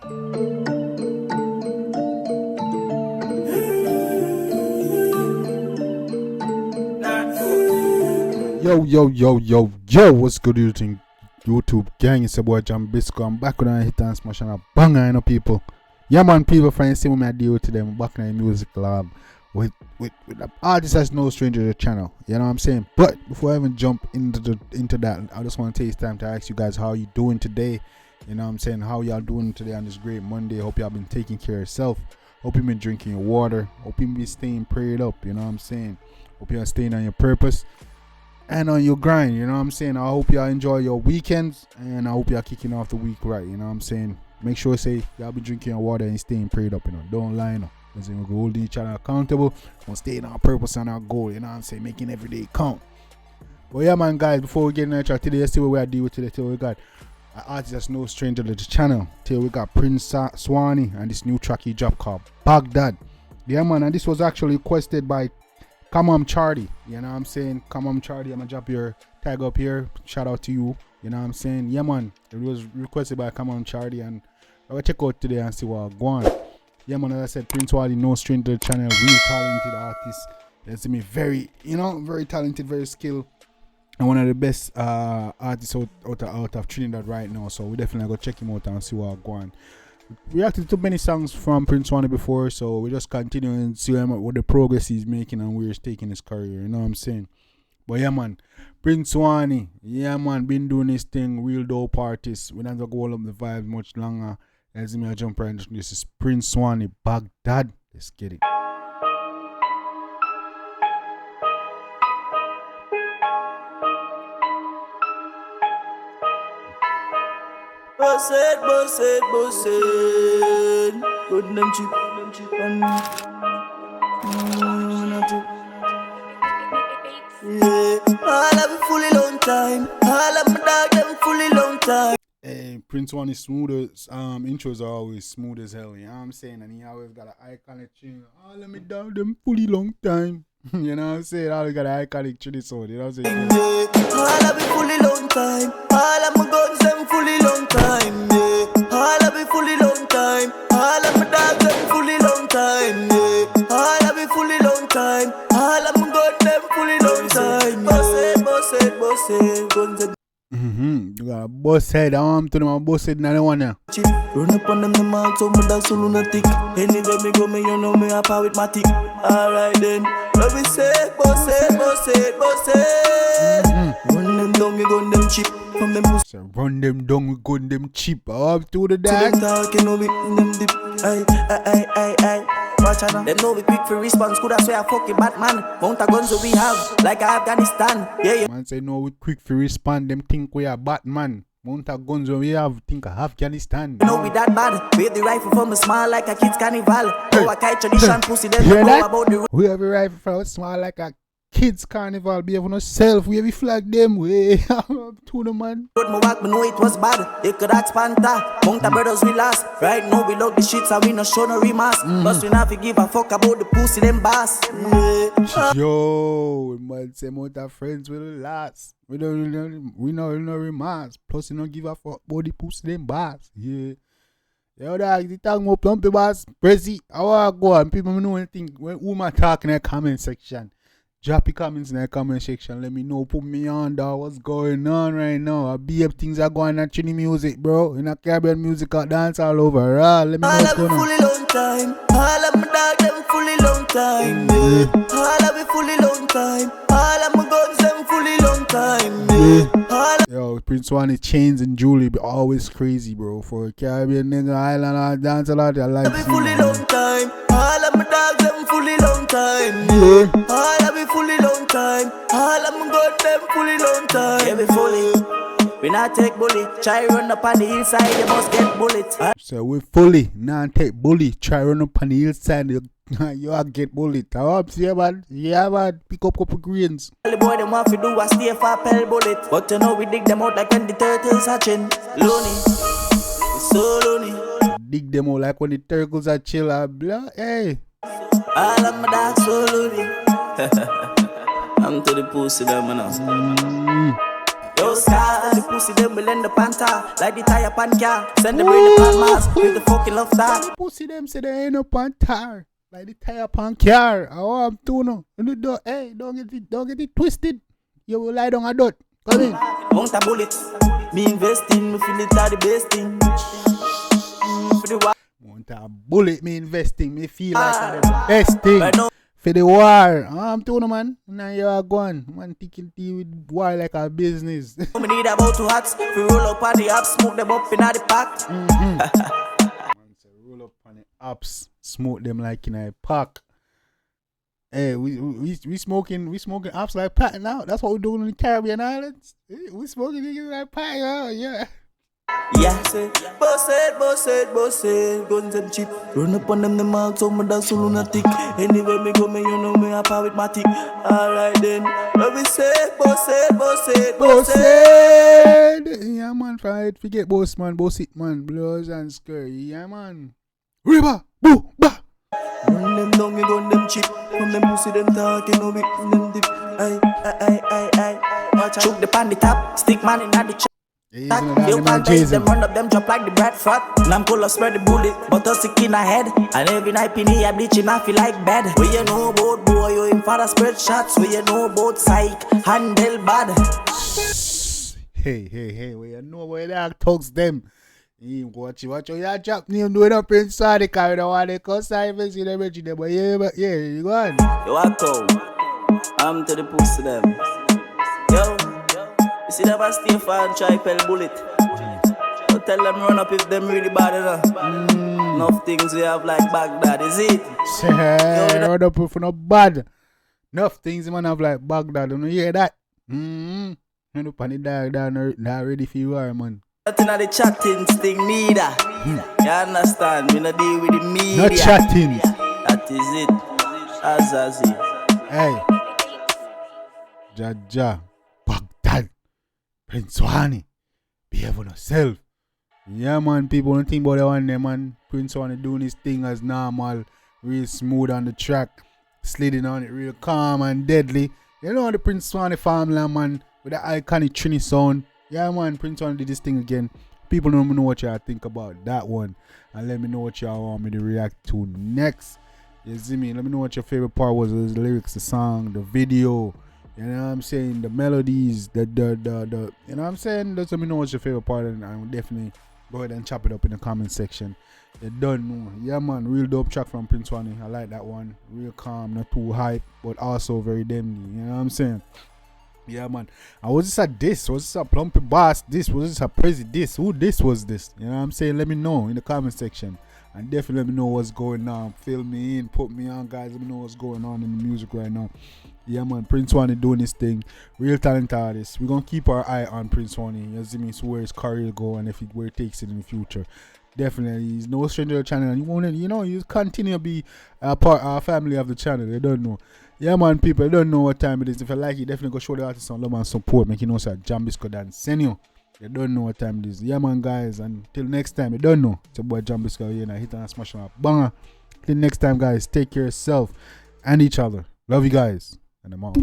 Yo, what's good YouTube gang? It's your boy Jambisco. I'm back with a hit and smash and a banger, you know, people. Yeah, man, people, friends, see what I deal with today. I'm back in the music lab with the artist that's no stranger to the channel. You know what I'm saying? But before I even jump into that, I just want to take this time to ask you guys how you doing today. You know what I'm saying? How y'all doing today on this great Monday? Hope y'all been taking care of yourself. Hope you been drinking your water. Hope you been staying prayed up. You know what I'm saying? Hope y'all staying on your purpose and on your grind. You know what I'm saying? I hope y'all enjoy your weekends, and I hope y'all kicking off the week right. You know what I'm saying? Make sure say y'all be drinking your water and staying prayed up. You know, don't lie. You know, because we're holding each other accountable. We're staying on our purpose and our goal. You know what I'm saying? Making every day count. But yeah, man, guys, before we get into the chat today, let's see what we are dealing with today. Today we got an artist that's no stranger to the channel. Today we got Swanny and this new track he dropped called Baghdad. Yeah, man, and this was actually requested by Chardy. You know what I'm saying? Chardy, I'm gonna drop your tag up here. Shout out to you. You know what I'm saying? Yeah, man, it was requested by Chardy, and I'll check out today and see what going on. Yeah, man, as I said, Prince Wally, no stranger to the channel, really talented artist. That's me, very talented, very skilled, and one of the best artists out of Trinidad right now. So we definitely go check him out and see what going on. We reacted to many songs from Prince Swanny before, so we just continue and see what the progress he's making and where he's taking his career. You know what I'm saying? But yeah, man, Prince Swanny, yeah, man, been doing this thing, real dope artist. We don't go hold up the vibes much longer. Let's me jump right into this. Is Prince Swanny, Baghdad. Let's get it. Boss it. Good name cheap and yeah. All of me fully long time. All of my dog them fully long time. Hey, Prince Swanny smooth. Intros are always smooth as hell. You know what I'm saying? And he always got an iconic tune. All of me dog them fully long time. You know what I'm saying? Always got an iconic tune. So you know what I'm saying? Yeah. All of me fully long time. All of my guns them fully long time. Yeah. All of me fully long time. All of my dogs them fully long time. Yeah. All of me fully long time. All of my guns them fully long time. Boss it. Guns them. You got a boss head. To them a boss head. Now one now. Run up on them all so my dog so lunatic. Anywhere me go, me you know me a power with my tick. Alright then. What we say, boss it. Run them down, we gun them cheap. From them so run them down, we gun them cheap. Up to the dad. Them talking, know we them dip. Aye. Watch out, them know we quick for response. Could I swear I fucking Batman. Mount a guns that we have, like Afghanistan. Yeah. Man say no, we quick for respond. Them think we are Batman. Mount a guns when we have, think of Afghanistan. You know we that bad. Wave the rifle from a smile like a kid's carnival. Oh, I kite tradition, pussy, them know that? about the we have a rifle from a smile like a kid's carnival. Behave on yourself. We have a flag them way. To the man. Road my walk, me know it was bad. They could ask Panther. Mount a brothers we lost. Right now we love the shits and we no show no remorse. But we not give a fuck about the pussy, them boss. Yo, man say Mount a friends with the last. We know no remorse. Plus we don't give a fuck about the pussy, them boss. Yeah. Yo, dog, the talking about plumpy boss. Prezi, I want to go and people know anything. When woman talk in the comment section. Drop your comments in the comment section. Let me know. Put me on, dog. What's going on right now? I BF things are going on Trini music, bro. In a Caribbean music, I dance all over. Let me know what's going on. All of me fully long time. All of my dog them fully long time. Yeah. All of me fully long time. All of my guns them fully long time. Yeah. Yo, Prince Swanny, Chains and Julie be always crazy, bro. For a Caribbean nigga, island, I dance a lot. I like it. Fully long time. All of my dogs them fully long time. Yeah. All of me fully long time. All of my guns them fully long time. Yeah, we fully. We not take bully. Try run up on the hillside, you must get bullet. So we fully not take bully. Try run up on the hillside, you all get bullet. Yeah, man. Pick up couple greens. The boy them want to do a stay for pell bullet. But you know we dig them out like when the turtles hatching. Lonely. It's so lonely. Dig them out like when the turtles are chill. Blah. Hey. All of my dogs so lonely. I'm to the pussy them now. Yo, scar, the pussy them will end the panther. Like the tire pan car. Send them in the pan mask with the fucking love star. The pussy them say they ain't up on tar. Like the tire pan car. I want to know. Hey, don't get it twisted. You will lie down a dot. Come in. Want a bullet. Me investing, me feel it are the best thing. For the war. Want a bullet, me investing. Me feel like the best thing. For the war. I'm telling you, man. Now you are gone. Man, taking tea with war like a business. We need about 2 hats. We roll up on the app, smoke them up in the pack. Man, so roll up on the apps, smoke them like in a pack. Hey, we smoking apps like pack now. That's what we're doing in the Caribbean islands. We smoking niggas like pack, yeah. Yeah, say, boss it, guns them cheap. Run up on them marks, so my dance so lunatic. Anyway, me go, me, you know me, I power with my tick. Alright then, what we say, boss it. Yeah, man, right, forget boss it, man, blows and skirt, yeah, man. River, boo, ba. Run them down, me gun them cheap. From them pussy, them talking, no bit, them dip. Aye. Watch out. Choke the pan the top, stick man in the chest. You can't base them, run up them, drop like the bread fat. Lamb color spread the bullet, but us sick in a head. And every night penny I bleaching, I feel like bad. Where you know about boy, you in father spread shots. Where you know about psych, handle bad. Hey, where you know where that talks them. You watch your job, you do it up inside the car, you don't want to cause I even see them, but yeah, you go on. Yo, I go, I'm to the pussy them. Yo. You see that stay far and try pell bullet. So tell them run up if them really bad enough. Enough things we have like Baghdad, is it? Run up if no bad. Enough things man have like Baghdad, you hear that? Run up on the dog not ready for you are, man. Nothing of the chatting thing neither. You understand? We not deal with the media. Not chatting. That is it. Azazi. Hey. Jaja. Baghdad. Prince Swanny, behave on yourself. Yeah, man, people don't think about that one there, man. Prince Swanny doing his thing as normal, real smooth on the track, sliding on it real calm and deadly. You know the Prince Swanny family, man, with the iconic Trini sound. Yeah, man, Prince Swanny did this thing again. People don't know what y'all think about that one. And let me know what y'all want me to react to next. You see me? Let me know what your favorite part was. The lyrics, the song, the video. You know what I'm saying? The melodies, the you know what I'm saying? Let me know what's your favorite part, and I will definitely go ahead and chop it up in the comment section. You don't know. Yeah, man, real dope track from Prince Swanny. I like that one. Real calm, not too hype, but also very demny. You know what I'm saying? Yeah, man. And was this a diss? Was this a plumpy boss diss? Was this a crazy diss? Who this was this? You know what I'm saying? Let me know in the comment section. And definitely let me know what's going on. Fill me in, put me on, guys. Let me know what's going on in the music right now. Yeah, man, Prince Swanny doing his thing. Real talented artist. We're going to keep our eye on Prince Swanny. You see me, so where his career go and where it takes it in the future. Definitely, he's no stranger to the channel. And you want to, you continue to be a family of the channel. They don't know. Yeah, man, people, they don't know what time it is. If you like it, definitely go show the artist some love and support. Make you know, sir, Jambisco Dan Senior. You don't know what time it is. Yeah, man, guys. Until next time, you don't know. It's your boy Jambisco here. Now hit and smash on a banger. Till next time, guys, take care of yourself and each other. Love you guys. And I'm out.